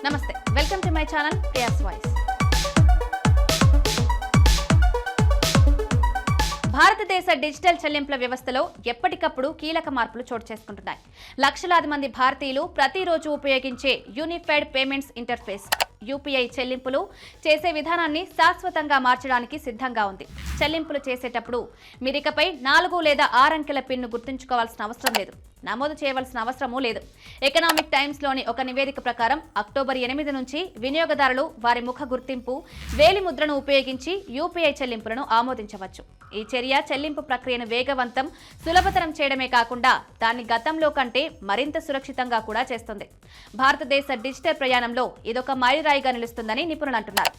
నమస్తే, welcome to my channel Priya's voice. భారతదేశ digital చెల్లింపుల వ్యవస్థలో ఎప్పటికప్పుడు కీలక మార్పులు చోటు చేసుకుంటున్నాయి. లక్షలాది మంది భారతీయులు ప్రతిరోజు ఉపయోగించే యూనిఫైడ్ పేమెంట్స్ ఇంటర్ఫేస్ యూపీఐ చెల్లింపులు చేసే విధానాన్ని శాశ్వతంగా మార్చడానికి సిద్ధంగా ఉంది. చెల్లింపులు చేసేటప్పుడు మీరికపై 4 లేదా 6 అంకెల పిన్ను గుర్తుంచుకోవాల్సిన అవసరం లేదు, నమోదు చేయవలసిన అవసరమూ లేదు. ఎకనామిక్ టైమ్స్లోని ఒక నివేదిక ప్రకారం అక్టోబర్ 8 నుంచి వినియోగదారులు వారి ముఖ గుర్తింపు వేలిముద్రను ఉపయోగించి యూపీఐ చెల్లింపులను ఆమోదించవచ్చు. ఈ చర్య చెల్లింపు ప్రక్రియను వేగవంతం, సులభతరం చేయడమే కాకుండా దాన్ని గతంలో కంటే మరింత సురక్షితంగా కూడా చేస్తుంది. భారతదేశ డిజిటల్ ప్రయాణంలో ఇదొక మైలురాయిగా నిలుస్తుందని నిపుణులు అంటున్నారు.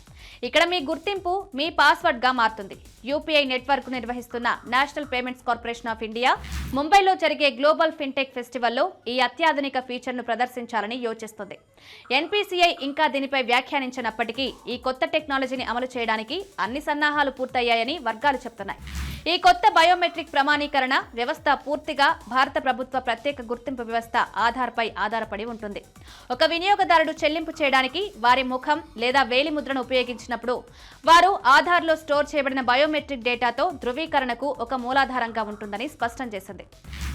ఇక్కడ మీ గుర్తింపు మీ పాస్వర్డ్ గా మారుతుంది. యూపీఐ నెట్వర్క్ నిర్వహిస్తున్న national payments corporation of India ముంబైలో జరిగే గ్లోబల్ ఫిన్టెక్ ఫెస్టివల్లో ఈ అత్యాధునిక ఫీచర్ను ప్రదర్శించాలని యోచిస్తుంది. ఎన్పీసీఐ ఇంకా దీనిపై వ్యాఖ్యానించినప్పటికీ ఈ కొత్త టెక్నాలజీని అమలు చేయడానికి అన్ని సన్నాహాలు పూర్తయ్యాయని వర్గాలు చెప్తున్నాయి. ఈ కొత్త బయోమెట్రిక్ ప్రమాణీకరణ వ్యవస్థ పూర్తిగా భారత ప్రభుత్వ ప్రత్యేక గుర్తింపు వ్యవస్థ ఆధార్పై ఆధారపడి ఉంటుంది. ఒక వినియోగదారుడు చెల్లింపు చేయడానికి వారి ముఖం లేదా వేలిముద్రను ఉపయోగించినప్పుడు వారు ఆధార్లో స్టోర్ చేయబడిన బయోమెట్రిక్ డేటాతో ధృవీకరణకు ఒక మూలాధారంగా ఉంటుందని స్పష్టం చేసింది.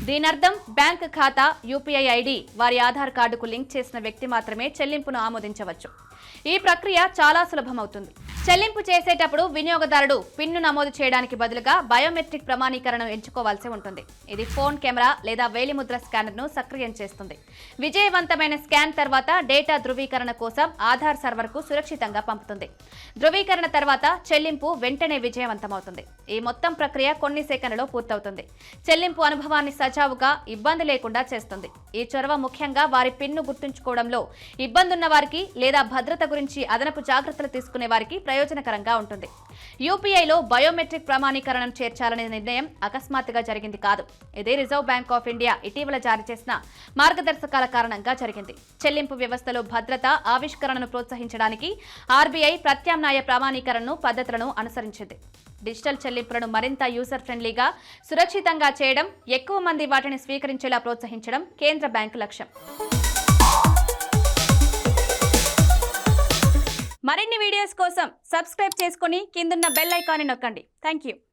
దీనర్థం బ్యాంక్ ఖాతా, యూపీఐ ఐడి వారి ఆధార్ కార్డుకు లింక్ చేసిన వ్యక్తి మాత్రమే చెల్లింపును ఆమోదించవచ్చు. ఈ ప్రక్రియ చాలా సులభమవుతుంది. చెల్లింపు చేసేటప్పుడు వినియోగదారుడు పిన్ను నమోదు చేయడానికి బదులుగా బయోమెట్రిక్ ప్రమాణీకరణను ఎంచుకోవాల్సి ఉంటుంది. ఇది ఫోన్ కెమెరా లేదా వేలిముద్ర స్కానర్ను సక్రియం చేస్తుంది. విజయవంతమైన స్కాన్ తర్వాత డేటా ధృవీకరణ కోసం ఆధార్ సర్వర్కు సురక్షితంగా పంపుతుంది. ధృవీకరణ తర్వాత చెల్లింపు వెంటనే విజయవంతమవుతుంది. ఈ మొత్తం ప్రక్రియ కొన్ని సెకన్లలో పూర్తవుతుంది. చెల్లింపు అనుభవాన్ని సజావుగా, ఇబ్బంది లేకుండా చేస్తుంది. ఈ చొరవ ముఖ్యంగా వారి పిన్ను గుర్తుంచుకోవడంలో ఇబ్బందున్న వారికి లేదా భద్రత గురించి అదనపు జాగ్రత్తలు తీసుకునే వారికి ప్రయోజనకరంగా ఉంటుంది. యూపీఐలో బయోమెట్రిక్ ప్రమాణీకరణను చేర్చాలనే నిర్ణయం అకస్మాత్తుగా జరిగింది కాదు. ఇది రిజర్వ్ బ్యాంక్ ఆఫ్ ఇండియా ఇటీవల జారీ చేసిన మార్గదర్శకాల కారణంగా జరిగింది. చెల్లింపు వ్యవస్థలో భద్రత, ఆవిష్కరణను ప్రోత్సహించడానికి ఆర్బీఐ ప్రత్యామ్నాయ ప్రమాణీకరణను పద్ధతులను అనుసరించింది. డిజిటల్ చెల్లింపులను మరింత యూజర్ ఫ్రెండ్లీగా, సురక్షితంగా చేయడం, ఎక్కువ మంది వాటిని స్వీకరించేలా ప్రోత్సహించడం కేంద్ర బ్యాంకు లక్ష్యం. మరిన్ని వీడియోస్ కోసం సబ్స్క్రైబ్ చేసుకుని కిందున్న బెల్ ఐకాన్ని నొక్కండి. Thank you.